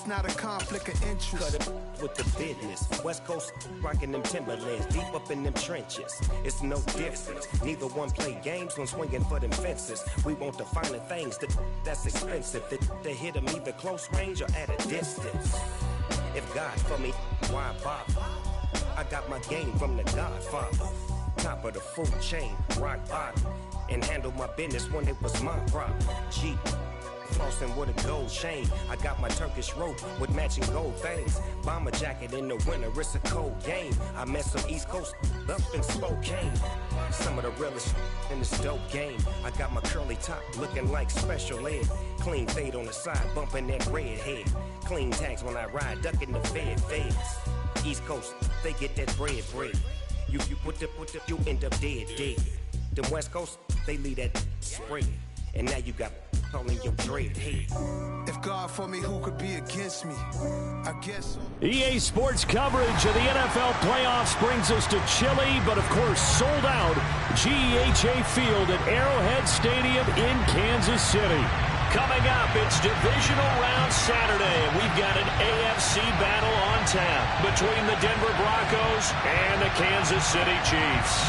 it's not a conflict of interest. Cut it with the business. West Coast rocking them Timberlands, deep up in them trenches. It's no difference. Neither one play games when swinging for them fences. We want the finer things that's expensive. They hit them either close range or at a distance. If God for me, why bother? I got my game from the Godfather. Top of the food chain, rock bottom. And handle my business when it was my problem. Jeep, flossing with a gold chain. I got my Turkish rope with matching gold things. Bomber jacket in the winter, it's a cold game. I met some East Coast up in Spokane. Some of the realest in this dope game. I got my curly top looking like special ed. Clean fade on the side, bumping that red head. Clean tags when I ride, ducking the feds. East Coast, they get that bread. You put the, you end up dead. Them West Coast, they leave that spread. And now you got calling your dread head. If God for me, who could be against me? I guess so. EA Sports coverage of the NFL playoffs brings us to chilly, but of course sold out GEHA Field at Arrowhead Stadium in Kansas City. Coming up, it's divisional round Saturday. We've got an AFC battle on tap between the Denver Broncos and the Kansas City Chiefs.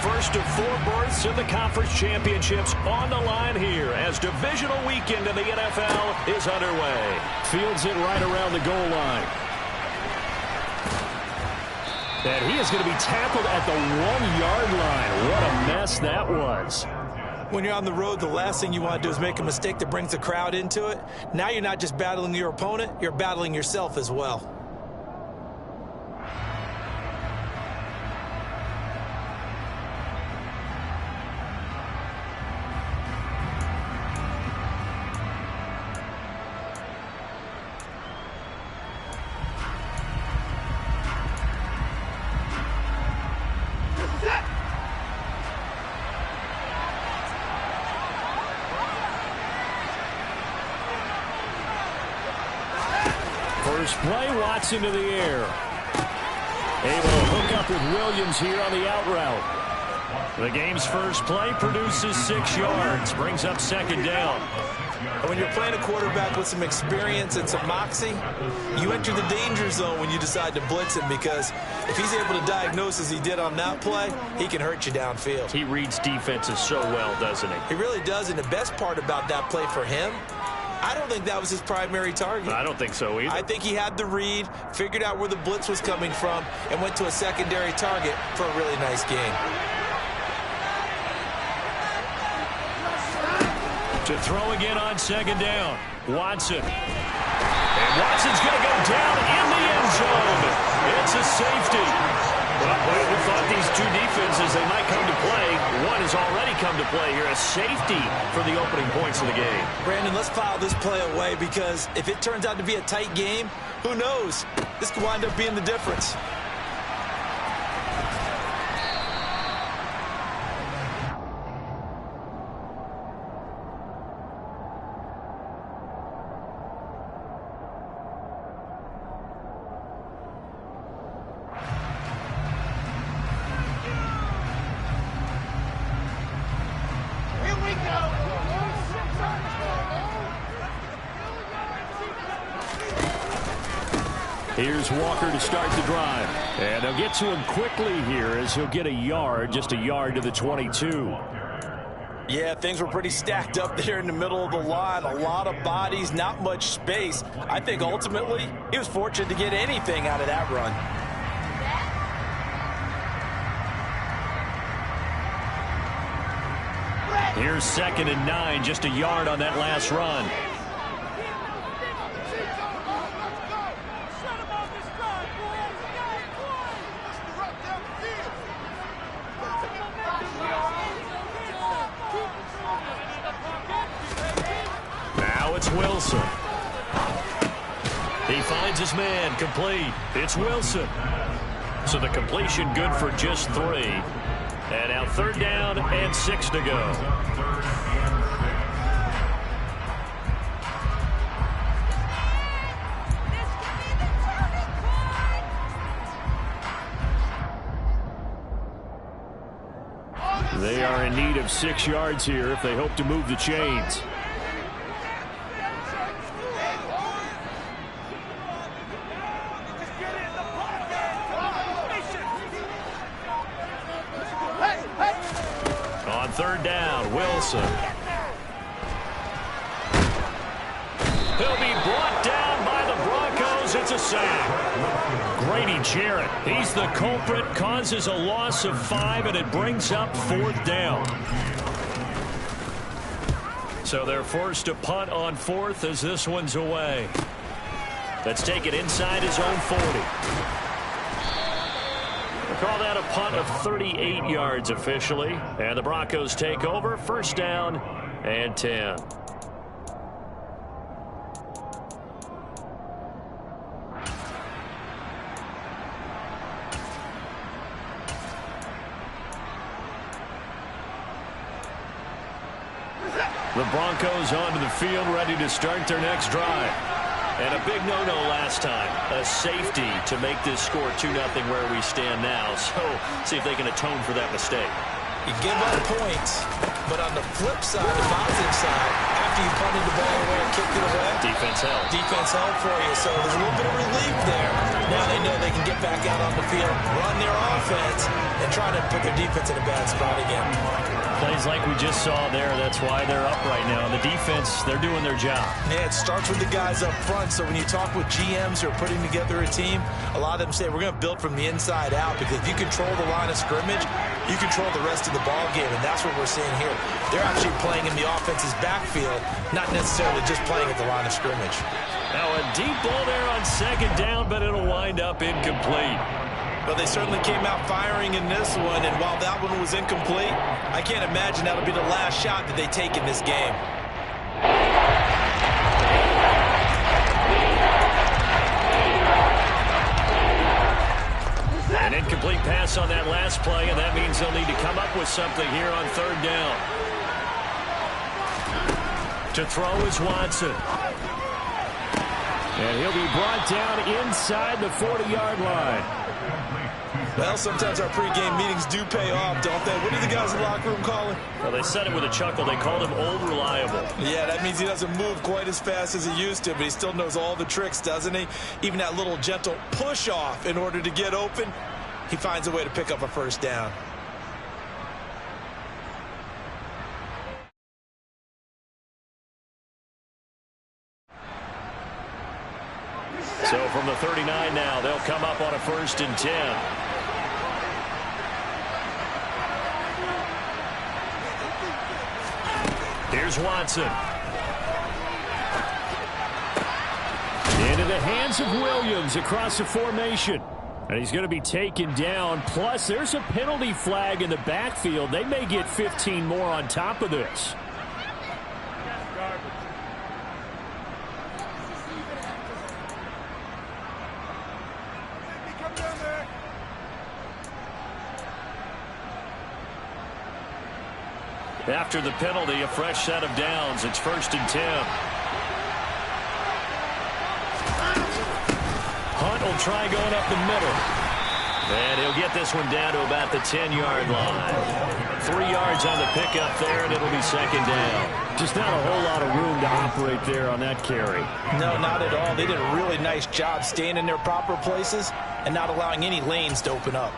First of 4 berths in the conference championships on the line here as divisional weekend in the NFL is underway. Fields it right around the goal line. And he is going to be tackled at the 1-yard line. What a mess that was. When you're on the road, the last thing you want to do is make a mistake that brings the crowd into it. Now you're not just battling your opponent, you're battling yourself as well. First play, Watson to the air. Able to hook up with Williams here on the out route. The game's first play produces 6 yards, brings up second down. When you're playing a quarterback with some experience and some moxie, you enter the danger zone when you decide to blitz him, because if he's able to diagnose as he did on that play, he can hurt you downfield. He reads defenses so well, doesn't he? He really does, and the best part about that play for him, I don't think that was his primary target. I don't think so either. I think he had the read, figured out where the blitz was coming from, and went to a secondary target for a really nice game. To throw again on second down, Watson. And Watson's going to go down in the end zone. It's a safety. Well, we thought these two defenses, they might come to play. One has already come to play here, a safety for the opening points of the game. Brandon, let's file this play away, because if it turns out to be a tight game, who knows? This could wind up being the difference. Here's Walker to start the drive. And they'll get to him quickly here as he'll get a yard, just a yard to the 22. Yeah, things were pretty stacked up there in the middle of the line. A lot of bodies, not much space. I think ultimately he was fortunate to get anything out of that run. Here's 2nd and 9, just a yard on that last run. Now it's Wilson. He finds his man, complete. It's Wilson. So the completion good for just 3. And now 3rd down and 6 to go. They are in need of 6 yards here if they hope to move the chains. On third down, Wilson. He'll be brought down by the Broncos. It's a sack. Grady Jarrett, he's the culprit, causes a loss of 5, and it brings up 4th down. So they're forced to punt on 4th as this one's away. Let's take it inside his own 40. We'll call that a punt of 38 yards officially. And the Broncos take over, 1st down and 10. The Broncos onto the field, ready to start their next drive. And a big no-no last time. A safety to make this score 2-0 where we stand now. So, see if they can atone for that mistake. You give up points, but on the flip side, the positive side, after you punted the ball away and kicked it away, defense held. Defense held for you, so there's a little bit of relief there. Now they know they can get back out on the field, run their offense, and try to put their defense in a bad spot again. Plays like we just saw there, that's why they're up right now. The defense, they're doing their job. Yeah, it starts with the guys up front, so when you talk with GMs who are putting together a team, a lot of them say, we're going to build from the inside out, because if you control the line of scrimmage, you control the rest of the ball game, and that's what we're seeing here. They're actually playing in the offense's backfield, not necessarily just playing at the line of scrimmage. Now a deep ball there on 2nd down, but it'll wind up incomplete. Well, they certainly came out firing in this one, and while that one was incomplete, I can't imagine that'll be the last shot that they take in this game. An incomplete pass on that last play, and that means they'll need to come up with something here on 3rd down. To throw is Watson. And he'll be brought down inside the 40-yard line. Well, sometimes our pregame meetings do pay off, don't they? What do the guys in the locker room call him? Well, they said it with a chuckle. They called him Old Reliable. Yeah, that means he doesn't move quite as fast as he used to, but he still knows all the tricks, doesn't he? Even that little gentle push-off in order to get open, he finds a way to pick up a 1st down. So from the 39 now, they'll come up on a 1st and 10. Here's Watson. Into the hands of Williams across the formation. And he's going to be taken down. Plus, there's a penalty flag in the backfield. They may get 15 more on top of this. After the penalty, a fresh set of downs. It's 1st and 10. Hunt will try going up the middle. And he'll get this one down to about the 10-yard line. 3 yards on the pickup there, and it'll be 2nd down. Just not a whole lot of room to operate there on that carry. No, not at all. They did a really nice job staying in their proper places and not allowing any lanes to open up.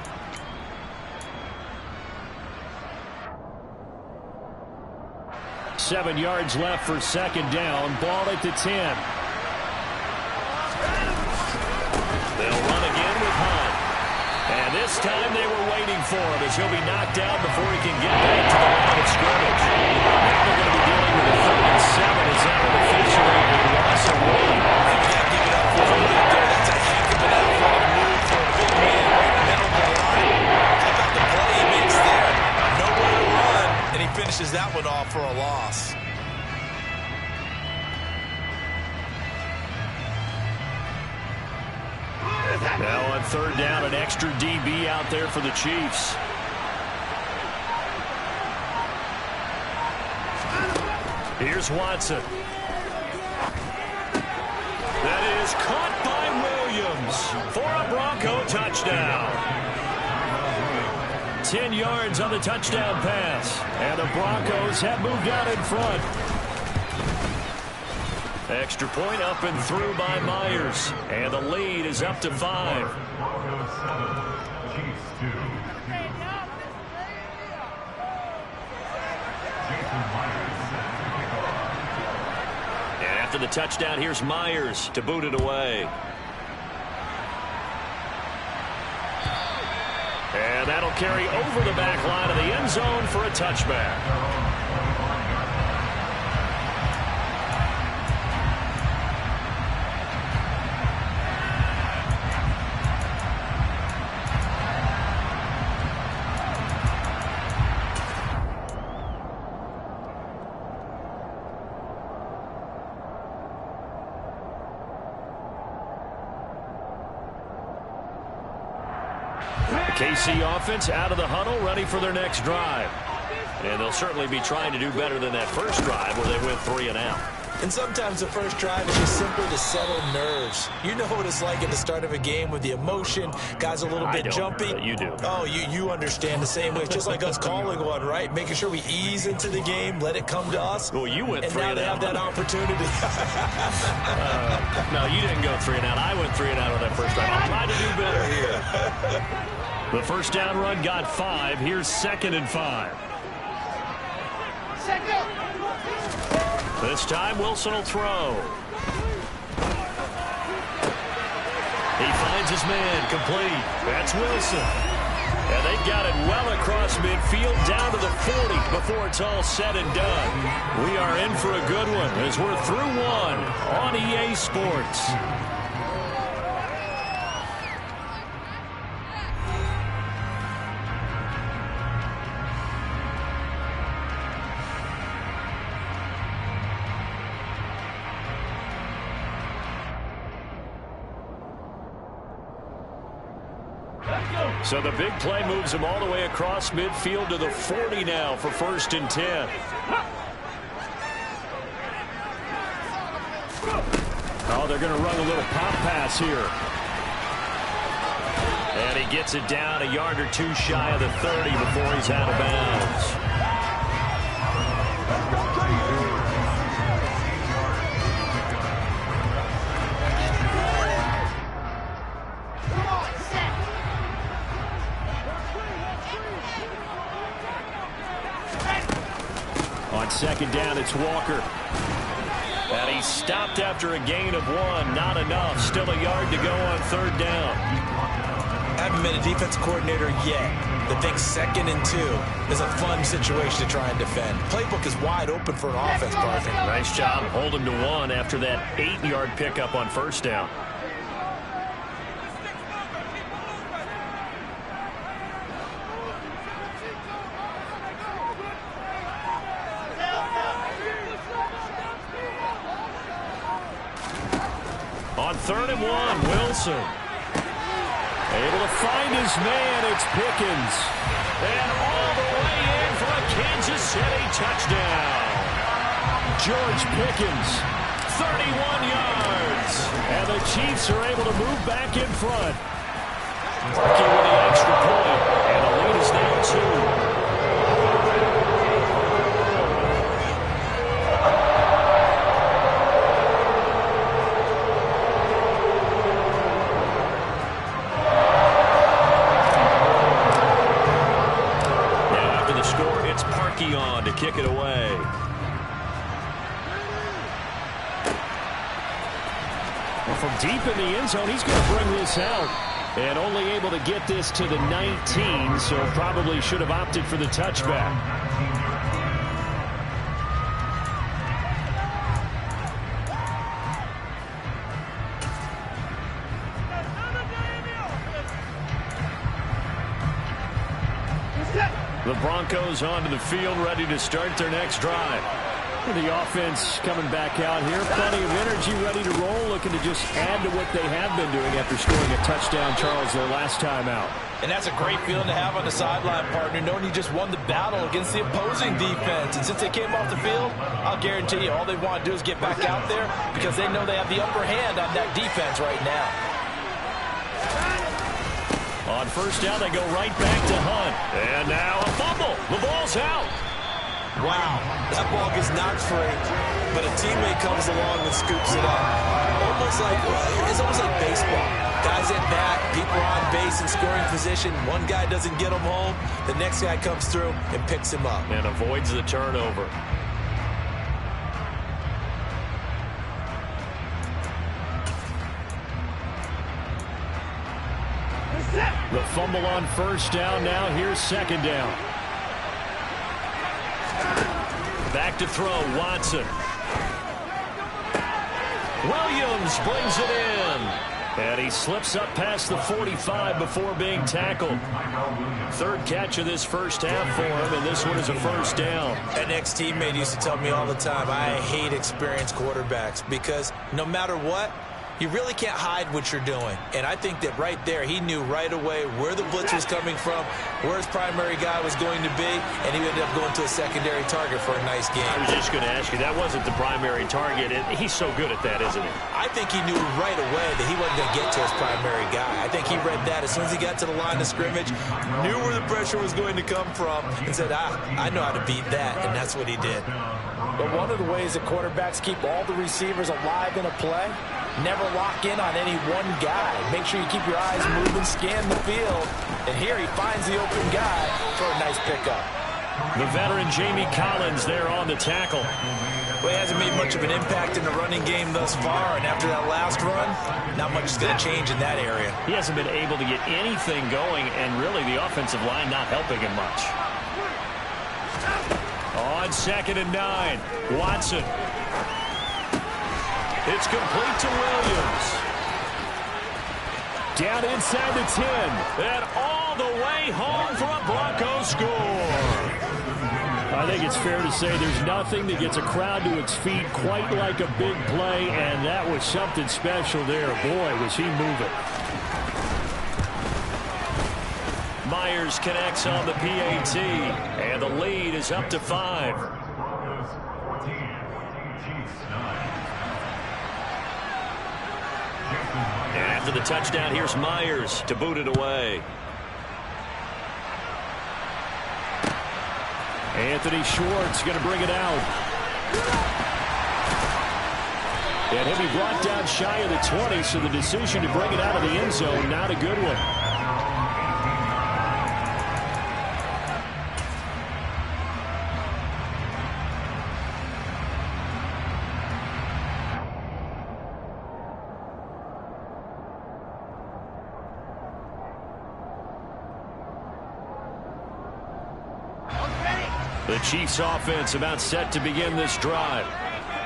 Seven yards left for 2nd down. Ball at the 10. They'll run again with Hunt. And this time they were waiting for him as he'll be knocked out before he can get back to the line of scrimmage. Now they're going to be dealing with a 3rd and 7 as that will officially be a loss of 1. You can't give it up for him right there. That's a heck of an athletic move for a big man right in the middle of the line. How about the play he makes there? Nowhere to run, and he finishes that one off for a loss. Now on 3rd down, an extra DB out there for the Chiefs. Here's Watson. That is caught by Williams for a Bronco touchdown. 10 yards on the touchdown pass. And the Broncos have moved out in front. Extra point up and through by Myers. And the lead is up to 5. And after the touchdown, here's Myers to boot it away. And that'll carry over the back line of the end zone for a touchback. KC offense out of the huddle, ready for their next drive. And they'll certainly be trying to do better than that first drive where they went 3 and out. And sometimes the first drive is just simply to settle nerves. You know what it's like at the start of a game with the emotion. Guys a little bit jumpy. You do. Oh, you understand the same way. It's just like us calling one, right? Making sure we ease into the game, let it come to us. Well, you went 3 and out. And now they have that opportunity. No, you didn't go 3 and out. I went 3 and out on that first drive. I'll try to do better here. The first down run got 5. Here's 2nd and 5. This time, Wilson will throw. He finds his man, complete. That's Wilson. And they've got it well across midfield, down to the 40 before it's all said and done. We are in for a good one as we're through 1 on EA Sports. So the big play moves him all the way across midfield to the 40 now for 1st and 10. Oh, they're going to run a little pop pass here. And he gets it down a yard or 2 shy of the 30 before he's out of bounds. On 2nd down, it's Walker. And he's stopped after a gain of 1. Not enough. Still a yard to go on 3rd down. Haven't been a defensive coordinator yet. But think 2nd and 2 is a fun situation to try and defend. Playbook is wide open for an offense, partner. Nice job holding to 1 after that 8-yard pickup on 1st down. On 3rd and 1, Wilson. Able to find his man, it's Pickens. And all the way in for a Kansas City touchdown. George Pickens, 31 yards. And the Chiefs are able to move back in front. Parkey with the extra point. And the lead is now 2. On to kick it away. Well, from deep in the end zone, he's going to bring this out. And only able to get this to the 19, so probably should have opted for the touchback. The Broncos onto the field, ready to start their next drive. The offense coming back out here. Plenty of energy, ready to roll, looking to just add to what they have been doing after scoring a touchdown, Charles, their last time out. And that's a great feeling to have on the sideline, partner, knowing you just won the battle against the opposing defense. And since they came off the field, I'll guarantee you all they want to do is get back out there because they know they have the upper hand on that defense right now. On first down, they go right back to Hunt. And now a fumble. The ball's out. Wow, that ball gets knocked free, but a teammate comes along and scoops it up. It's almost like baseball. Guys at bat, people are on base in scoring position. One guy doesn't get him home. The next guy comes through and picks him up. And avoids the turnover. The fumble on first down. Now here's second down. Back to throw, Watson. Williams brings it in. And he slips up past the 45 before being tackled. Third catch of this first half for him, and this one is a first down. An ex-teammate used to tell me all the time, I hate experienced quarterbacks because no matter what, you really can't hide what you're doing. And I think that right there, he knew right away where the blitz was coming from, where his primary guy was going to be, and he ended up going to a secondary target for a nice game. I was just going to ask you, that wasn't the primary target. He's so good at that, isn't he? I think he knew right away that he wasn't going to get to his primary guy. I think he read that as soon as he got to the line of scrimmage, knew where the pressure was going to come from, and said, I know how to beat that, and that's what he did. But one of the ways that quarterbacks keep all the receivers alive in a play, never lock in on any one guy. Make sure you keep your eyes moving, scan the field. And here he finds the open guy for a nice pickup. The veteran Jamie Collins there on the tackle. Well, he hasn't made much of an impact in the running game thus far, and after that last run, not much is going to change in that area. He hasn't been able to get anything going, and really the offensive line not helping him much. On 2nd and 9, Watson. It's complete to Williams. Down inside the 10. And all the way home for a Broncos score. I think it's fair to say there's nothing that gets a crowd to its feet quite like a big play, and that was something special there. Boy, was he moving. Myers connects on the PAT, and the lead is up to 5. And after the touchdown, here's Myers to boot it away. Anthony Schwartz going to bring it out. And he'll be brought down shy of the 20, so the decision to bring it out of the end zone, not a good one. The Chiefs offense about set to begin this drive.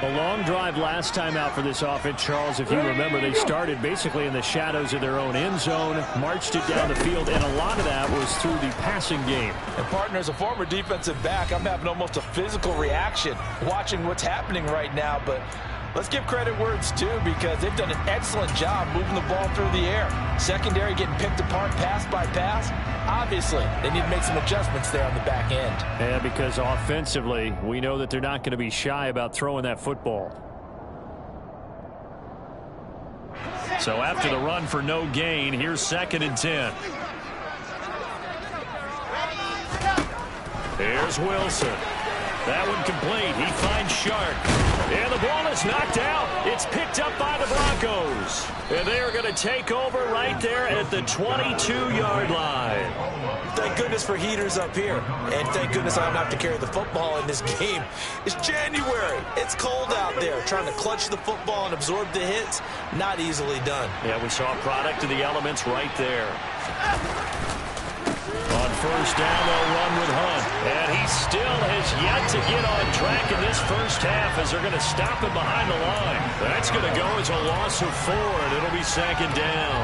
A long drive last time out for this offense, Charles. If you remember, they started basically in the shadows of their own end zone, marched it down the field, and a lot of that was through the passing game. And partner, as a former defensive back, I'm having almost a physical reaction watching what's happening right now. But let's give credit where it's due, because they've done an excellent job moving the ball through the air. Secondary getting picked apart pass by pass. Obviously, they need to make some adjustments there on the back end. Yeah, because offensively, we know that they're not going to be shy about throwing that football. So after the run for no gain, here's 2nd and 10. Here's Wilson. That one complete. He finds Shark. And the ball is knocked out. It's picked up by the Broncos. And they are going to take over right there at the 22-yard line. Thank goodness for heaters up here. And thank goodness I don't have to carry the football in this game. It's January. It's cold out there. Trying to clutch the football and absorb the hits, not easily done. Yeah, we saw a product of the elements right there. On first down, they'll run with Hunt. And he still has yet to get on track in this first half as they're going to stop him behind the line. That's going to go as a loss of 4, and it'll be 2nd down.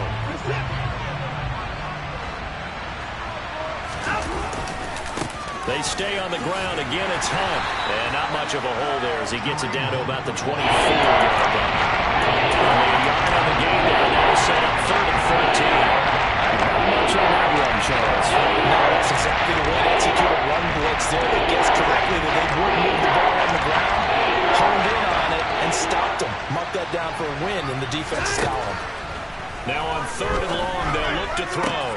They stay on the ground. Again, it's Hunt. And not much of a hole there as he gets it down to about the 24-yard line. Only a yard on the game there. Now set up 3rd and 14. Not much on that run, Charles. No, that's exactly the way to execute a run blitz there. They guessed correctly that they would move the ball on the ground, honed in on it, and stopped them. Mark that down for a win in the defense's column. Now on 3rd and long, they'll look to throw.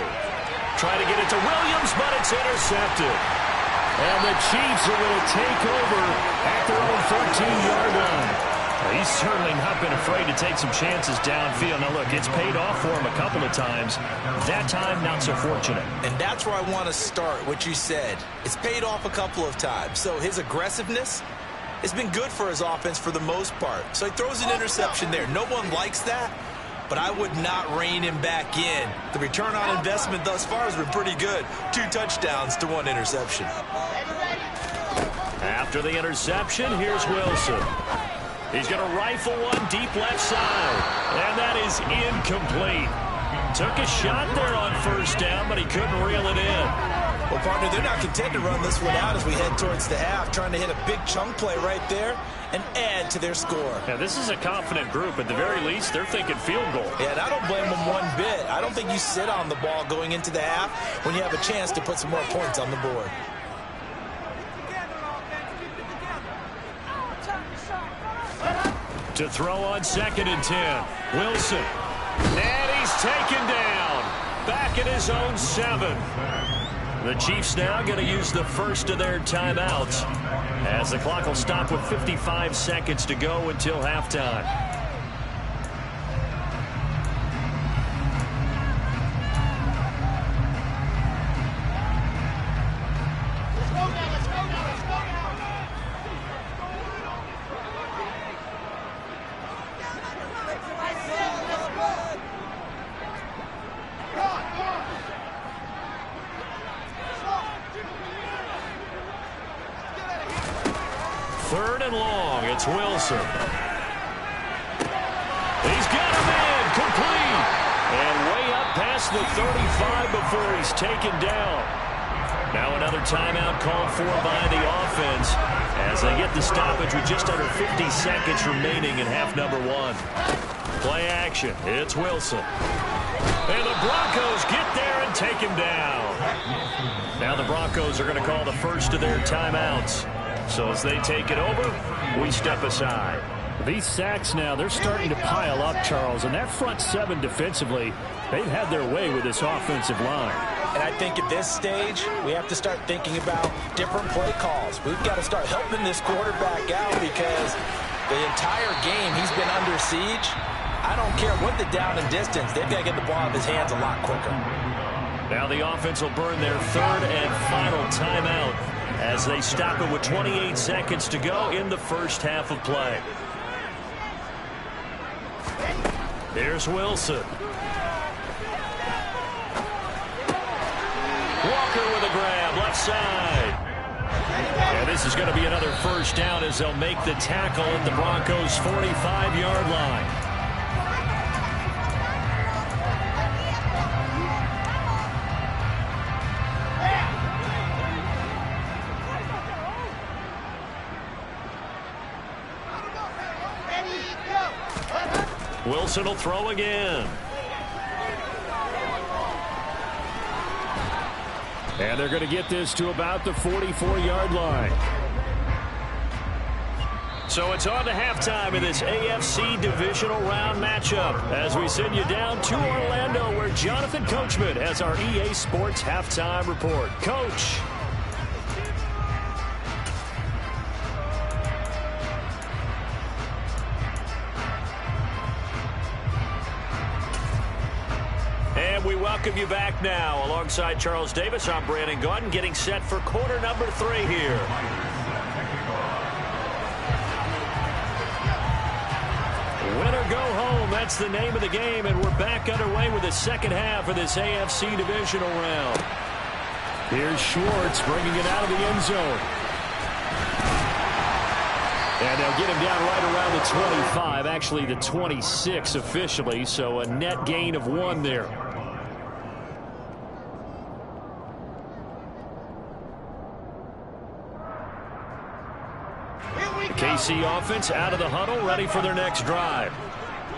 Trying to get it to Williams, but it's intercepted. And the Chiefs are going to take over at their own 13-yard line. He's certainly not been afraid to take some chances downfield. Now, look, it's paid off for him a couple of times. That time, not so fortunate. And that's where I want to start, what you said. It's paid off a couple of times. So his aggressiveness has been good for his offense for the most part. So he throws an interception there. No one likes that, but I would not rein him back in. The return on investment thus far has been pretty good. 2 touchdowns to 1 interception. After the interception, here's Wilson. He's going to rifle one deep left side, and that is incomplete. Took a shot there on first down, but he couldn't reel it in. Well, partner, they're not content to run this one out as we head towards the half, trying to hit a big chunk play right there and add to their score. Yeah, this is a confident group. At the very least, they're thinking field goal. Yeah, and I don't blame them one bit. I don't think you sit on the ball going into the half when you have a chance to put some more points on the board. To throw on 2nd and 10. Wilson. And he's taken down. Back at his own 7. The Chiefs now going to use the first of their timeouts, as the clock will stop with 55 seconds to go until halftime. Third and long, it's Wilson. He's got him in, complete. And way up past the 35 before he's taken down. Now another timeout called for by the offense as they get the stoppage with just under 50 seconds remaining in half number 1. Play action, it's Wilson. And the Broncos get there and take him down. Now the Broncos are going to call the first of their timeouts. So as they take it over, we step aside. These sacks now, they're starting to pile up, Charles. And that front 7 defensively, they've had their way with this offensive line. And I think at this stage, we have to start thinking about different play calls. We've got to start helping this quarterback out because the entire game he's been under siege. I don't care what the down and distance. They've got to get the ball out of his hands a lot quicker. Now the offense will burn their 3rd and final timeout as they stop it with 28 seconds to go in the first half of play. Here's Wilson. Walker with a grab, left side. And this is going to be another first down as they'll make the tackle at the Broncos' 45-yard line. Wilson will throw again. And they're going to get this to about the 44-yard line. So it's on to halftime in this AFC divisional round matchup as we send you down to Orlando where Jonathan Coachman has our EA Sports halftime report. Coach. And we welcome you back now. Alongside Charles Davis, I'm Brandon Gaudin, getting set for quarter number 3 here. Win or go home, that's the name of the game, and we're back underway with the second half of this AFC divisional round. Here's Schwartz bringing it out of the end zone. And they'll get him down right around the 25, actually the 26 officially, so a net gain of 1 there. KC offense out of the huddle, ready for their next drive.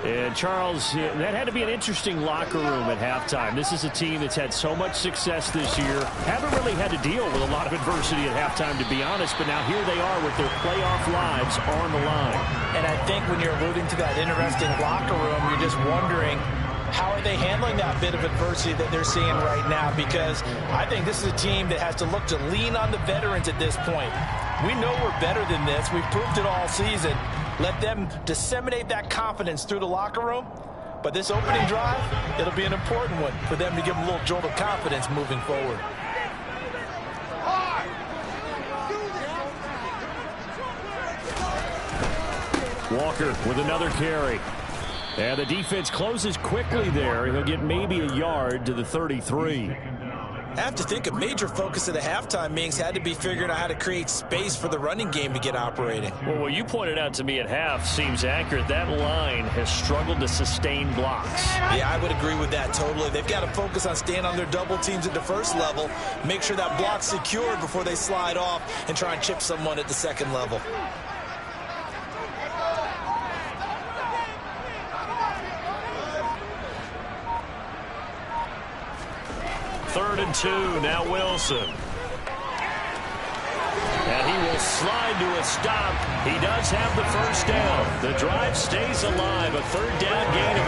And Charles, that had to be an interesting locker room at halftime. This is a team that's had so much success this year. Haven't really had to deal with a lot of adversity at halftime, to be honest, but now here they are with their playoff lives on the line. And I think when you're alluding to that interesting locker room, you're just wondering how are they handling that bit of adversity that they're seeing right now? Because I think this is a team that has to look to lean on the veterans at this point. We know we're better than this. We've proved it all season. Let them disseminate that confidence through the locker room. But this opening drive, it'll be an important one for them to give them a little jolt of confidence moving forward. Walker with another carry. And the defense closes quickly there. He'll get maybe a yard to the 33. I have to think a major focus of the halftime meetings had to be figuring out how to create space for the running game to get operating. Well, what you pointed out to me at half seems accurate. That line has struggled to sustain blocks. Yeah, I would agree with that totally. They've got to focus on staying on their double teams at the first level, make sure that block's secured before they slide off and try and chip someone at the second level. Third and 2, now Wilson. And he will slide to a stop. He does have the first down. The drive stays alive, a third down gain of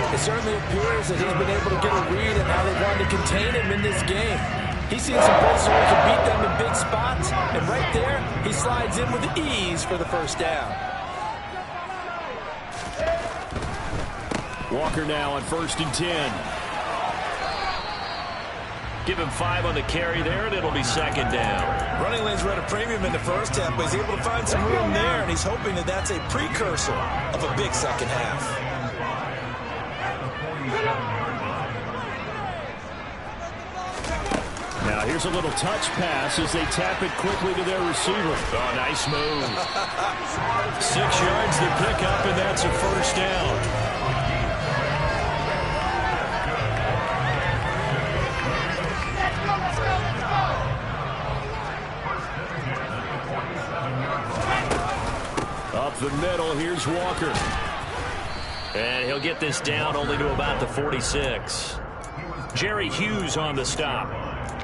8. It certainly appears that he's been able to get a read on how they wanted to contain him in this game. He's seen some places where he can beat them in big spots, and right there, he slides in with ease for the first down. Walker now on 1st and 10. Give him 5 on the carry there, and it'll be 2nd down. Running lanes were at a premium in the first half, but he's able to find some room there, and he's hoping that that's a precursor of a big second half. Now here's a little touch pass as they tap it quickly to their receiver. Oh, nice move. 6 yards to pick up, and that's a first down. Up the middle, here's Walker. And he'll get this down only to about the 46. Jerry Hughes on the stop.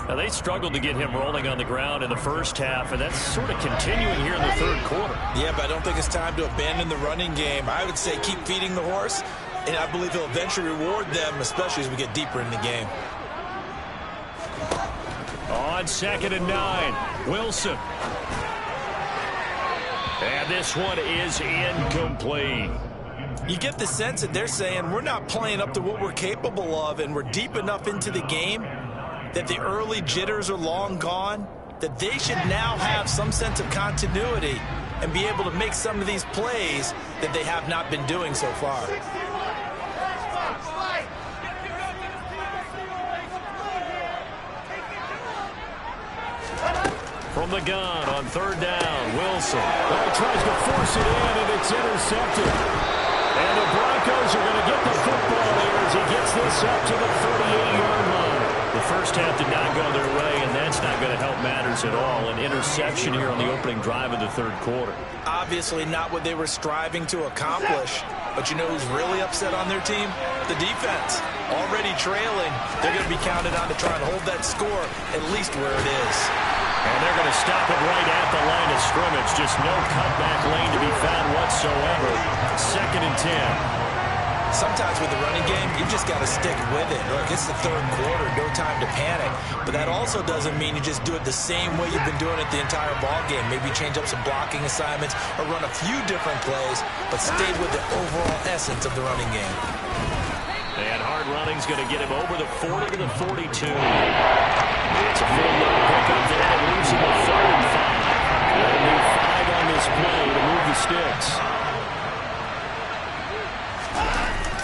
Now, they struggled to get him rolling on the ground in the first half, and that's sort of continuing here in the third quarter. Yeah, but I don't think it's time to abandon the running game. I would say keep feeding the horse, and I believe he'll eventually reward them, especially as we get deeper in the game. On 2nd and 9, Wilson. And this one is incomplete. You get the sense that they're saying we're not playing up to what we're capable of, and we're deep enough into the game that the early jitters are long gone, that they should now have some sense of continuity and be able to make some of these plays that they have not been doing so far. From the gun on 3rd down, Wilson. Well, tries to force it in, and it's intercepted. And the Broncos are going to get the football there as he gets this up to the 38-yard line. The first half did not go their way, and that's not going to help matters at all. An interception here on the opening drive of the third quarter. Obviously not what they were striving to accomplish. But you know who's really upset on their team? The defense. Already trailing. They're going to be counted on to try and hold that score at least where it is. And they're going to stop it right at the line of scrimmage. Just no cutback lane to be found whatsoever. 2nd and 10. Sometimes with the running game, you just got to stick with it. Look, it's the third quarter, no time to panic. But that also doesn't mean you just do it the same way you've been doing it the entire ball game. Maybe change up some blocking assignments or run a few different plays, but stay with the overall essence of the running game. And hard running's going to get him over the 40 to the 42. It's a 4-yard pickup there and leaves him with 3rd and 5. They'll need 5 on this play to move the sticks.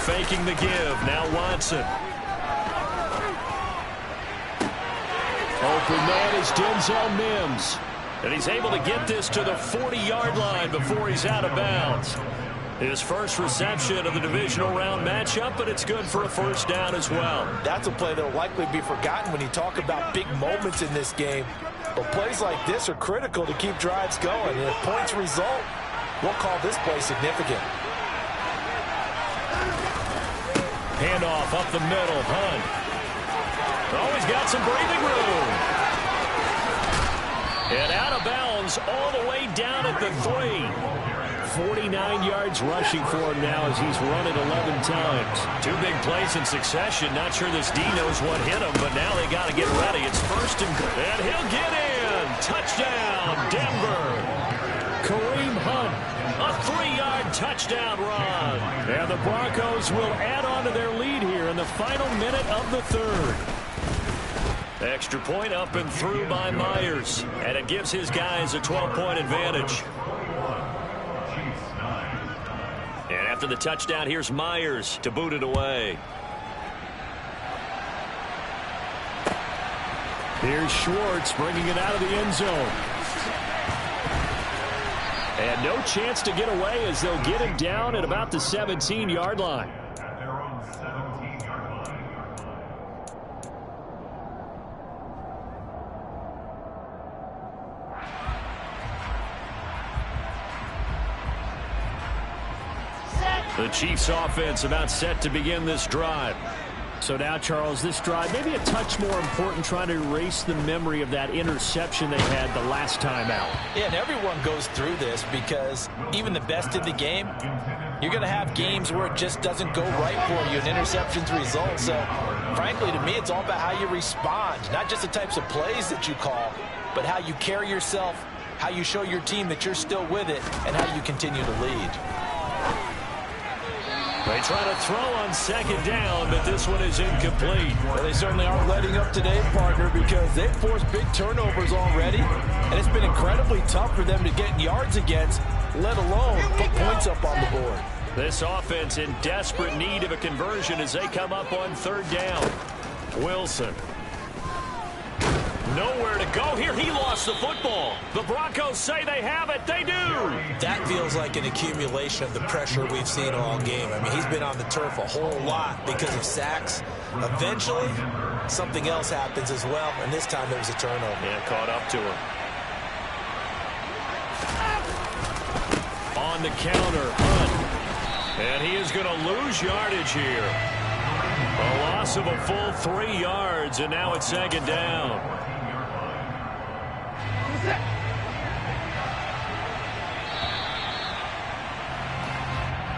Faking the give. Now Watson. Open man is Denzel Mims. And he's able to get this to the 40-yard line before he's out of bounds. His first reception of the divisional round matchup, but it's good for a first down as well. That's a play that will likely be forgotten when you talk about big moments in this game. But plays like this are critical to keep drives going. And if points result, we'll call this play significant. Handoff up the middle. Hunt. Oh, he's got some breathing room. And out of bounds all the way down at the 3. 49 yards rushing for him now as he's run it 11 times. 2 big plays in succession. Not sure this D knows what hit him, but now they got to get ready. It's first and goal. And he'll get in. Touchdown, Denver. Kareem Hunt, a 3-yard touchdown run. And the Broncos will add on to their lead here in the final minute of the third. Extra point up and through by Myers. And it gives his guys a 12-point advantage. And after the touchdown, here's Myers to boot it away. Here's Schwartz bringing it out of the end zone. And no chance to get away as they'll get him down at about the 17-yard line. The Chiefs offense about set to begin this drive. So now, Charles, this drive maybe a touch more important, trying to erase the memory of that interception they had the last time out. Yeah, and everyone goes through this because even the best in the game, you're going to have games where it just doesn't go right for you, and interceptions result. So, frankly, to me, it's all about how you respond, not just the types of plays that you call, but how you carry yourself, how you show your team that you're still with it, and how you continue to lead. They try to throw on second down, but this one is incomplete. Well, they certainly aren't letting up today, partner, because they've forced big turnovers already, and it's been incredibly tough for them to get yards against, let alone put points up on the board. This offense in desperate need of a conversion as they come up on third down. Wilson. Nowhere to go here. He lost the football. The Broncos say they have it. They do. That feels like an accumulation of the pressure we've seen all game. I mean, he's been on the turf a whole lot because of sacks. Eventually, something else happens as well, and this time there was a turnover. Yeah, caught up to him. On the counter, Hunt. And he is going to lose yardage here. A loss of a full 3 yards, and now it's second down.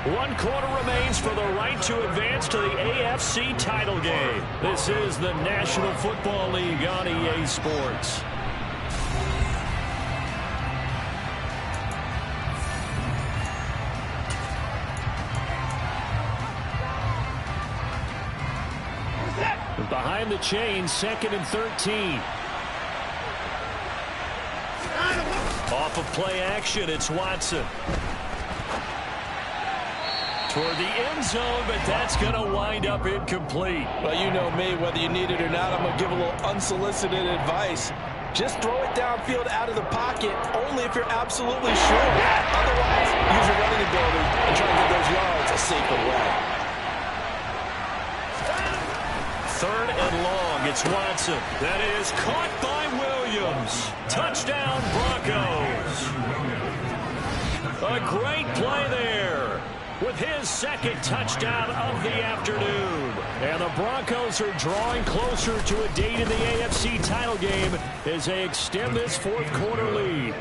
1 quarter remains for the right to advance to the AFC title game. This is the National Football League on EA Sports. Behind the chain, 2nd and 13. Off of play action, it's Watson. Toward the end zone, but that's going to wind up incomplete. Well, you know me, whether you need it or not, I'm going to give a little unsolicited advice. Just throw it downfield out of the pocket, only if you're absolutely sure. Otherwise, use your running ability and try to get those yards a safer way. 3rd and long, it's Watson. That is caught by Williams. Touchdown, Broncos. A great play there, with his 2nd touchdown of the afternoon. And the Broncos are drawing closer to a date in the AFC title game as they extend this 4th quarter lead.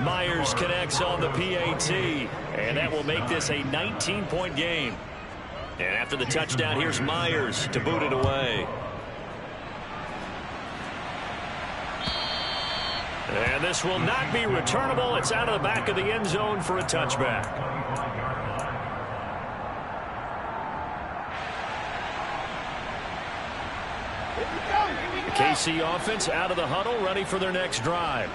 Myers connects on the PAT, and that will make this a 19-point game. And after the touchdown, here's Myers to boot it away. And this will not be returnable. It's out of the back of the end zone for a touchback. The KC offense out of the huddle, ready for their next drive.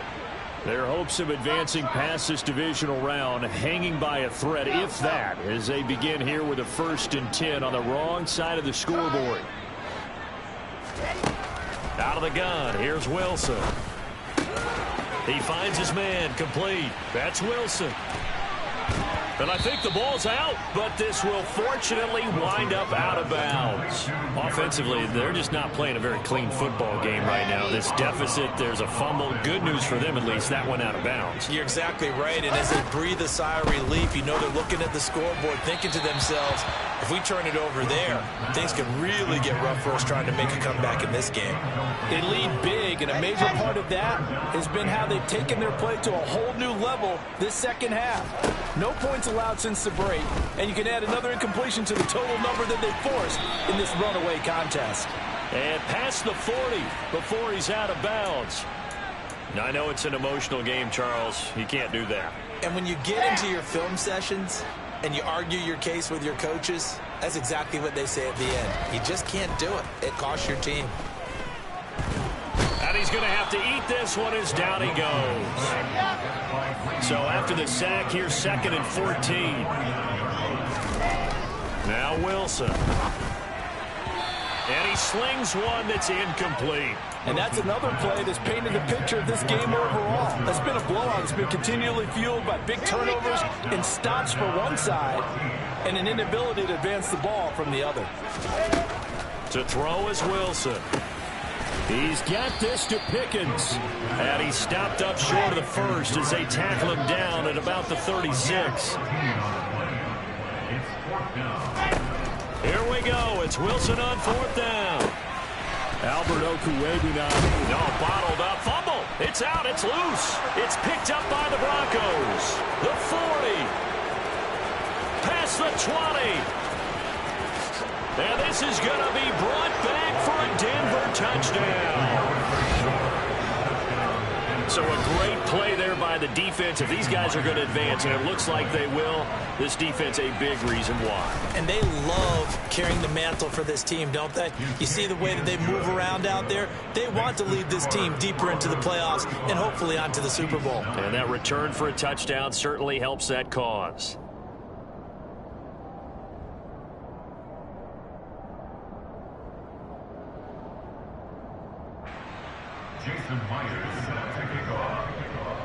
Their hopes of advancing past this divisional round hanging by a thread, if that, as they begin here with a 1st and 10 on the wrong side of the scoreboard. Out of the gun, here's Wilson. He finds his man, complete. That's Wilson. And I think the ball's out, but this will fortunately wind up out of bounds. Offensively, they're just not playing a very clean football game right now. This deficit, there's a fumble. Good news for them, at least. That went out of bounds. You're exactly right, and as they breathe a sigh of relief, you know they're looking at the scoreboard, thinking to themselves, If we turn it over there, things could really get rough for us trying to make a comeback in this game. They lead big, and a major part of that has been how they've taken their play to a whole new level this second half. No points allowed since the break, and you can add another incompletion to the total number that they forced in this runaway contest. And past the 40 before he's out of bounds. Now, I know it's an emotional game, Charles. You can't do that. And when you get into your film sessions and you argue your case with your coaches, that's exactly what they say at the end. You just can't do it. It costs your team. And he's going to have to eat this one as down he goes. So after the sack, here's 2nd and 14. Now Wilson. And he slings one that's incomplete. And that's another play that's painted the picture of this game overall. That's been a blowout. It's been continually fueled by big turnovers and stops for one side and an inability to advance the ball from the other. To throw is Wilson. He's got this to Pickens. And he stopped up short of the first as they tackle him down at about the 36. Here we go. It's Wilson on 4th down. Albert Okuebi now. No, bottled up. Fumble. It's out. It's loose. It's picked up by the Broncos. The 40. Past the 20. And this is going to be brought back for a Denver touchdown. So a great play there by the defense. If these guys are going to advance, and it looks like they will, this defense a big reason why. And they love carrying the mantle for this team, don't they? You see the way that they move around out there? They want to lead this team deeper into the playoffs and hopefully onto the Super Bowl. And that return for a touchdown certainly helps that cause.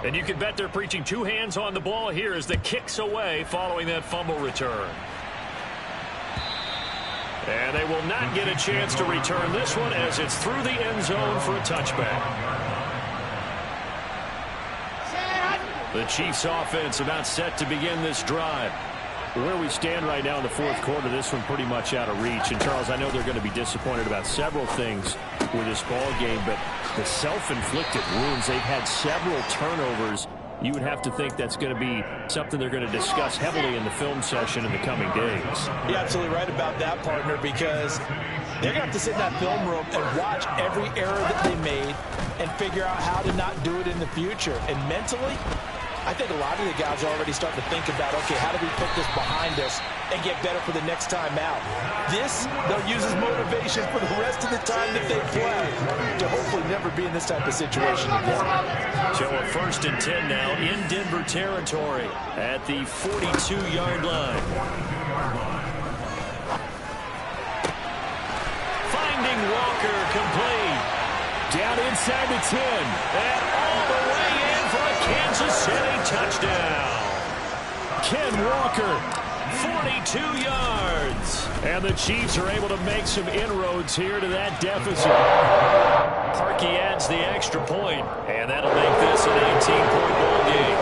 And you can bet they're preaching 2 hands on the ball here as the kick's away following that fumble return. And they will not get a chance to return this one as it's through the end zone for a touchback. The Chiefs offense about set to begin this drive. Where we stand right now in the 4th quarter, this one pretty much out of reach. And, Charles, I know they're going to be disappointed about several things with this ball game, but the self-inflicted wounds, they've had several turnovers. You would have to think that's going to be something they're going to discuss heavily in the film session in the coming days. You're absolutely right about that, partner, because they're going to have to sit in that film room and watch every error that they made and figure out how to not do it in the future. And mentally, I think a lot of the guys are already starting to think about, okay, how do we put this behind us and get better for the next time out? This, they'll use as motivation for the rest of the time that they play to hopefully never be in this type of situation again. So a 1st and 10 now in Denver territory at the 42-yard line. Finding Walker complete. Down inside the 10. And all the way in for a Kansas City touchdown. Ken Walker, 42 yards. And the Chiefs are able to make some inroads here to that deficit. Parkey adds the extra point, and that'll make this an 18-point ball game.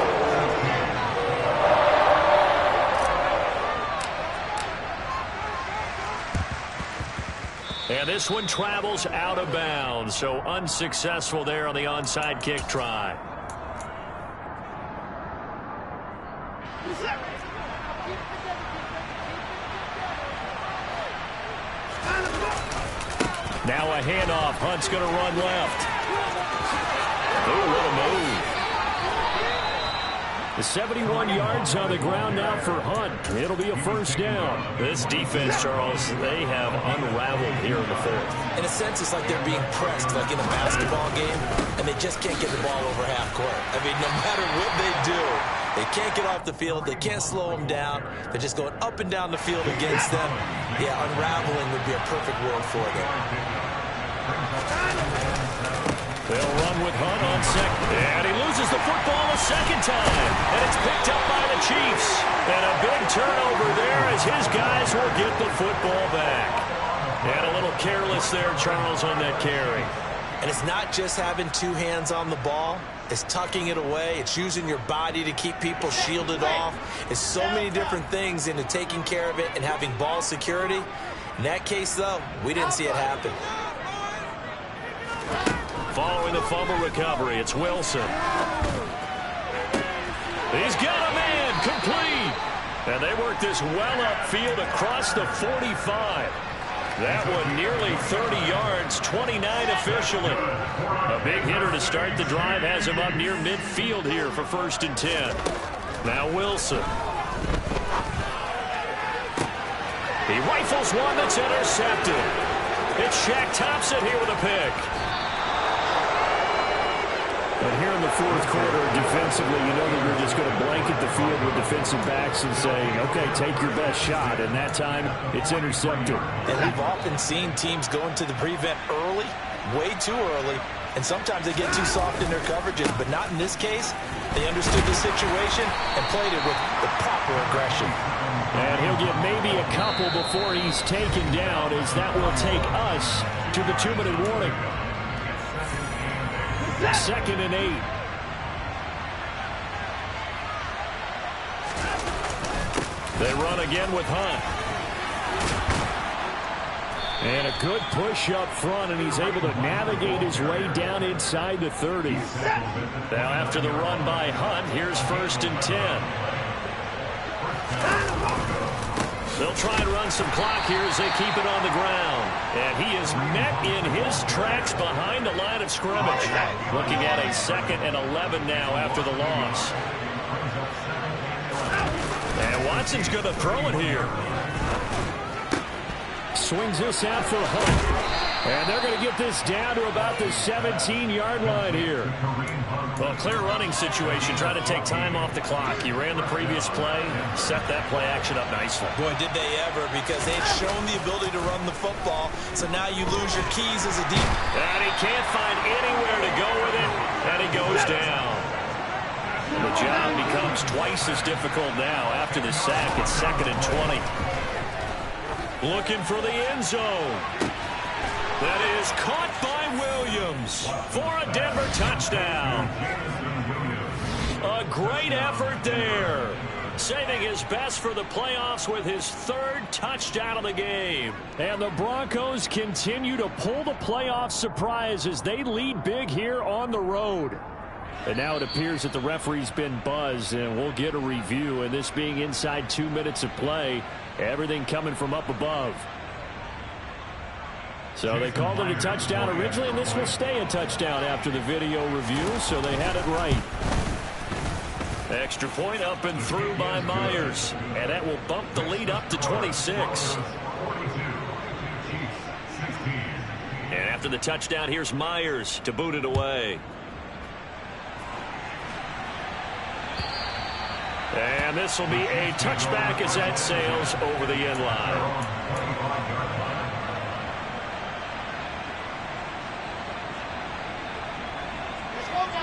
And this one travels out of bounds, so unsuccessful there on the onside kick try. Now a handoff. Hunt's going to run left. Oh, what a move. The 71 yards on the ground now for Hunt. It'll be a 1st down. This defense, Charles, they have unraveled here in the 4th. In a sense, it's like they're being pressed like in a basketball game, and they just can't get the ball over half court. I mean, no matter what they do, they can't get off the field. They can't slow them down. They're just going up and down the field against them. Yeah, unraveling would be a perfect word for them. They'll run with Hunt on 2nd. And he loses the football a 2nd time. And it's picked up by the Chiefs. And a big turnover there as his guys will get the football back. And a little careless there, Charles, on that carry. And it's not just having two hands on the ball. It's tucking it away. It's using your body to keep people shielded off. It's so many different things into taking care of it and having ball security. In that case, though, we didn't see it happen. Following the fumble recovery, it's Wilson. He's got a man, complete. And they work this well upfield across the 45. That one nearly 30 yards, 29 officially. A big hitter to start the drive has him up near midfield here for 1st and 10. Now Wilson. He rifles one that's intercepted. It's Shaq Thompson here with a pick. But here in the 4th quarter, defensively, you know that you're just going to blanket the field with defensive backs and say, okay, take your best shot. And that time, it's intercepted. And we've often seen teams go into the prevent early, way too early, and sometimes they get too soft in their coverages. But not in this case. They understood the situation and played it with the proper aggression. And he'll get maybe a couple before he's taken down, as that will take us to the 2-minute warning. 2nd and 8. They run again with Hunt. And a good push up front, and he's able to navigate his way down inside the 30. Now after the run by Hunt, here's 1st and 10. They'll try and run some clock here as they keep it on the ground. And he is met in his tracks behind the line of scrimmage. Looking at a 2nd and 11 now after the loss. And Watson's going to throw it here. Swings this out for Hunt. And they're going to get this down to about the 17-yard line here. Well, clear running situation. Trying to take time off the clock. He ran the previous play, set that play action up nicely. Boy, did they ever, because they've shown the ability to run the football. So now you lose your keys as a deep. And he can't find anywhere to go with it. And he goes down. The job becomes twice as difficult now after the sack. It's 2nd and 20. Looking for the end zone. That is caught by Williams for a Denver touchdown. A great effort there. Saving his best for the playoffs with his 3rd touchdown of the game. And the Broncos continue to pull the playoff surprise as they lead big here on the road. And now it appears that the referee's been buzzed, and we'll get a review. And this being inside 2 minutes of play, everything coming from up above. So they called it a touchdown originally, and this will stay a touchdown after the video review, so they had it right. Extra point up and through by Myers, and that will bump the lead up to 26. And after the touchdown, here's Myers to boot it away. And this will be a touchback as that sails over the end line.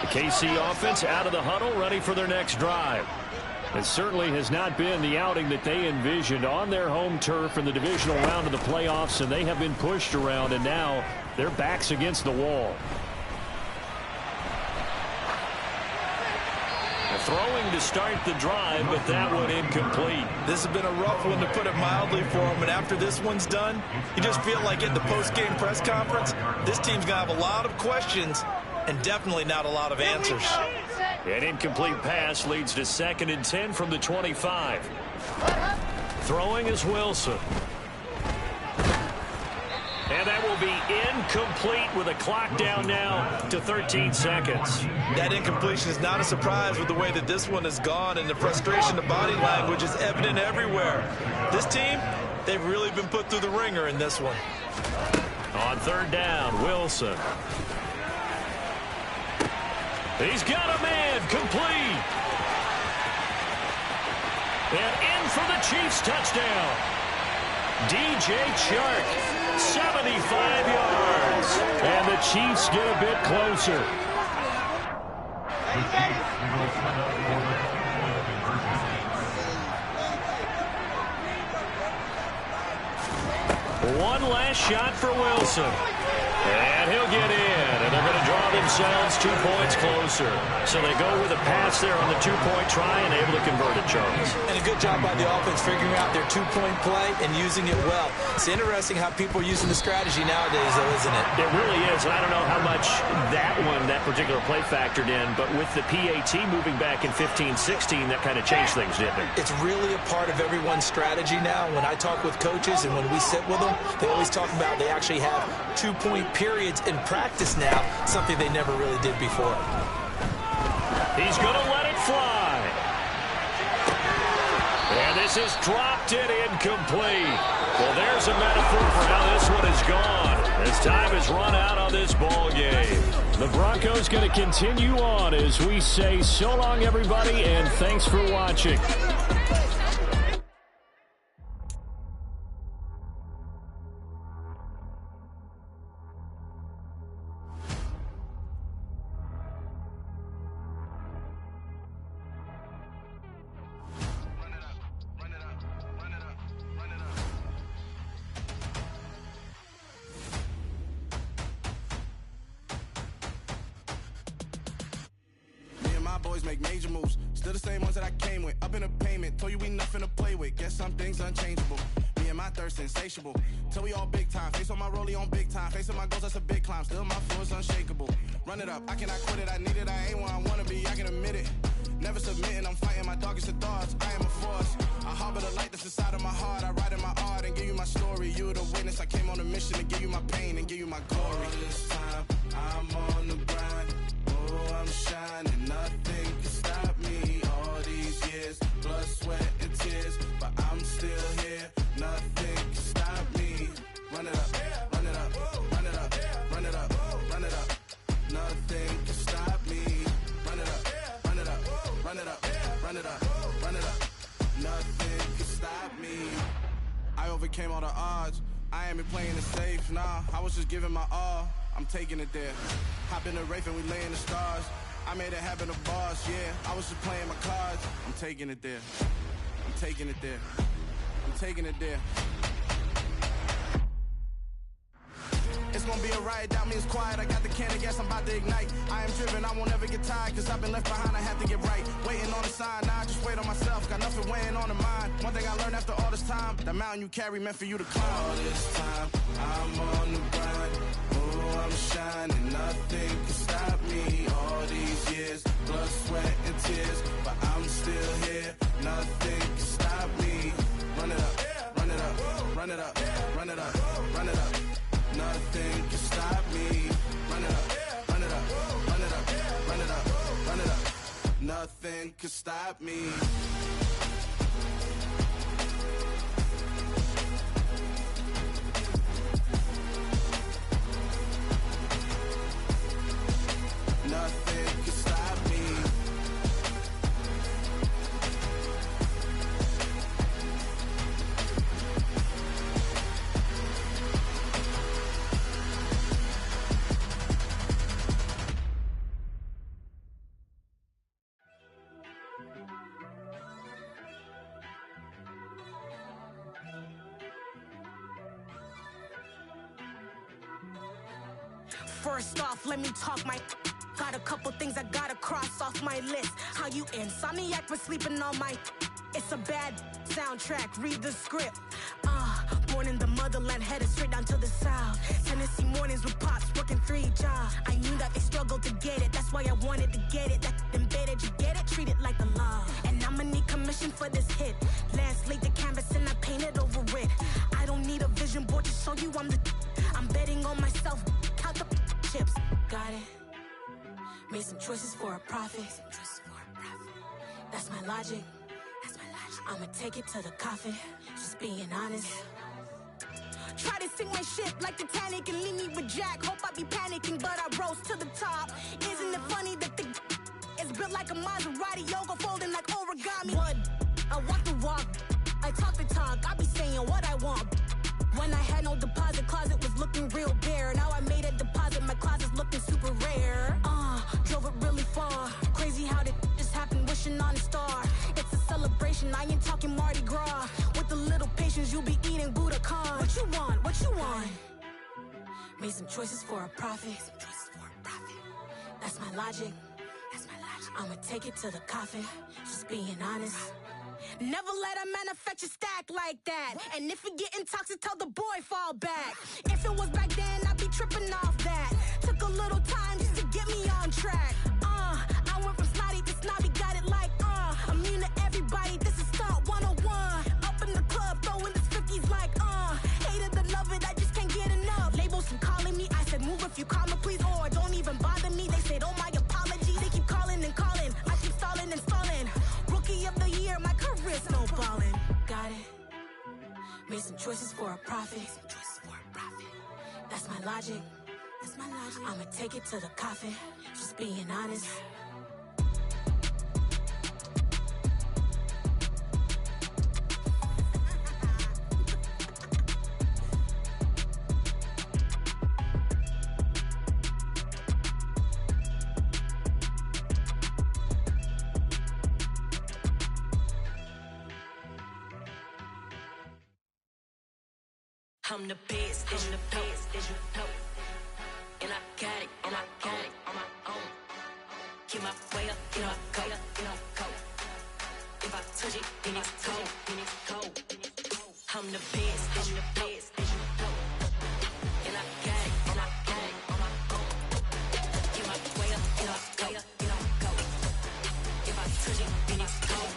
The KC offense out of the huddle, ready for their next drive. It certainly has not been the outing that they envisioned on their home turf in the divisional round of the playoffs, and they have been pushed around, and now their backs against the wall. Throwing to start the drive, but that one incomplete. This has been a rough one, to put it mildly, for him. And after this one's done, you just feel like at the post-game press conference, this team's going to have a lot of questions and definitely not a lot of answers. An incomplete pass leads to 2nd and 10 from the 25. Throwing is Wilson. And that will be incomplete with a clock down now to 13 seconds. That incompletion is not a surprise with the way that this one has gone, and the frustration, the body language is evident everywhere. This team, they've really been put through the ringer in this one. On 3rd down, Wilson. He's got a man, complete. And in for the Chiefs touchdown. DJ Chark, 75 yards. And the Chiefs get a bit closer. One last shot for Wilson. And he'll get in, and they're going to draw themselves 2 points closer. So they go with a pass there on the 2-point try and able to convert it, Charles. And a good job by the offense figuring out their 2-point play and using it well. It's interesting how people are using the strategy nowadays, though, isn't it? It really is, and I don't know how much that particular play factored in, but with the PAT moving back in 15-16, that kind of changed things, didn't it? It's really a part of everyone's strategy now. When I talk with coaches and when we sit with them, they always talk about they actually have 2-point periods in practice now, something they never really did before. He's going to let it fly. And this is dropped it incomplete. Well, there's a metaphor for how this one is gone, as time has run out on this ball game. The Broncos going to continue on as we say so long, everybody, and thanks for watching. Boys make major moves, still the same ones that I came with. Up in a payment, told you we nothing to play with. Guess some things unchangeable. Me and my thirst insatiable. Till we all big time. Face on my rollie on big time. Facing my goals, that's a big climb. Still my flow is unshakable. Run it up, I cannot quit it. I need it, I ain't where I wanna be. I can admit it. Never submitting, I'm fighting my darkest of thoughts. I am a force. I harbor the light that's inside of my heart. I write in my art and give you my story. You the witness. I came on a mission to give you my pain and give you my glory. All this time, I'm on the grind. Oh, I'm shining. Nothing can stop me. All these years, blood, sweat, and tears. But I'm still here. Nothing can stop me. Run it up, run it up, run it up, run it up, run it up. Nothing can stop me. Run it up, run it up, run it up, run it up, run it up. Nothing can stop me. I overcame all the odds. I ain't been playing it safe, nah. I was just giving my all. I'm taking it there. Hop in the Wraith and we lay in the stars. I made it happen to boss, yeah. I was just playing my cards. I'm taking it there. I'm taking it there. I'm taking it there. It's gonna be a riot, that means quiet. I got the can of gas, I'm about to ignite. I am driven, I won't ever get tired, cause I've been left behind, I have to get right. Waiting on a sign, now I just wait on myself. Got nothing weighing on the mind. One thing I learned after all this time, the mountain you carry meant for you to climb. All this time, I'm on the grind. Oh, I'm shining, nothing can stop me. All these years, blood, sweat, and tears. But I'm still here, nothing can stop me. Run it up, run it up, run it up, run it up, run it up. Nothing can stop me. Run it up, run it up, run it up, run it up, run it up. Nothing can stop me. Nothing can stop me. First off, let me talk my... Got a couple things I gotta cross off my list. How you insomniac for sleeping on my... It's a bad soundtrack, read the script. Born in the motherland, headed straight down to the south. Tennessee mornings with pops, working 3 jobs. I knew that they struggled to get it, that's why I wanted to get it. That embedded, you get it, treat it like a law. And I'ma need commission for this hit. Last laid the canvas and I painted over it. I don't need a vision board to show you I'm the... I'm betting on myself, count the chips. Got it. Made some choices for a profit. That's my logic. I'ma take it to the coffin. Just being honest. Try to sink my ship like Titanic and leave me with Jack. Hope I be panicking, but I rose to the top. Isn't it funny that the is built like a Maserati, yoga folding like origami? What? I walk the walk. I talk the talk. I be saying what I want. When I had no deposit, closet was looking real bare. Now I made a deposit, my closet's looking super rare. Drove it really far. Crazy how did just happen, wishing on a star. It's a celebration, I ain't talking Mardi Gras. With a little patience, you'll be eating Budokan. What you want? What you want? Made some choices for a profit. That's my logic. I'ma take it to the coffin. Just being honest. Never let a manufacture stack like that. And if it getting toxic, tell the boy fall back. If it was back then, I'd be tripping off that. Took a little time just to get me on track. I went from snotty to snobby, got it like immune to everybody, this is Stunt 101. Up in the club, throwing this 50s like hate it or love it, I just can't get enough. Labels from calling me, I said move if you call me please, or don't even bother me. They said oh my apologies, they keep calling and calling. I keep stalling and stalling. Rookie of the year, my career snowballing. Got it. Made some choices for a profit. That's my logic. I'ma take it to the coffin. Just being honest. I'm the best, as you know. And I got it, on my own. Get my way up, get my go. If I touch it, then it's cold. I'm the best, as you know. And I got it, on my own. Get my way up, get my go. If I touch it, then it's cold.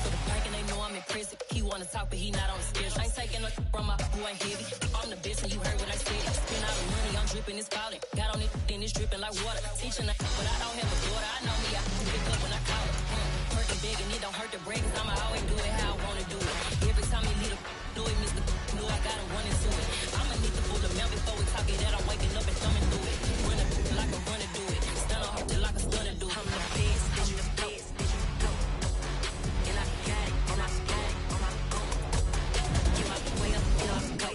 For the park and they know I'm impressive. He wanna talk, but he not on the schedule. I ain't taking no from my boy heavy. I'm the best and you heard what I said. Spend all the money, I'm dripping, it's falling. Got on it, then it's dripping like water. Teaching that, but I don't have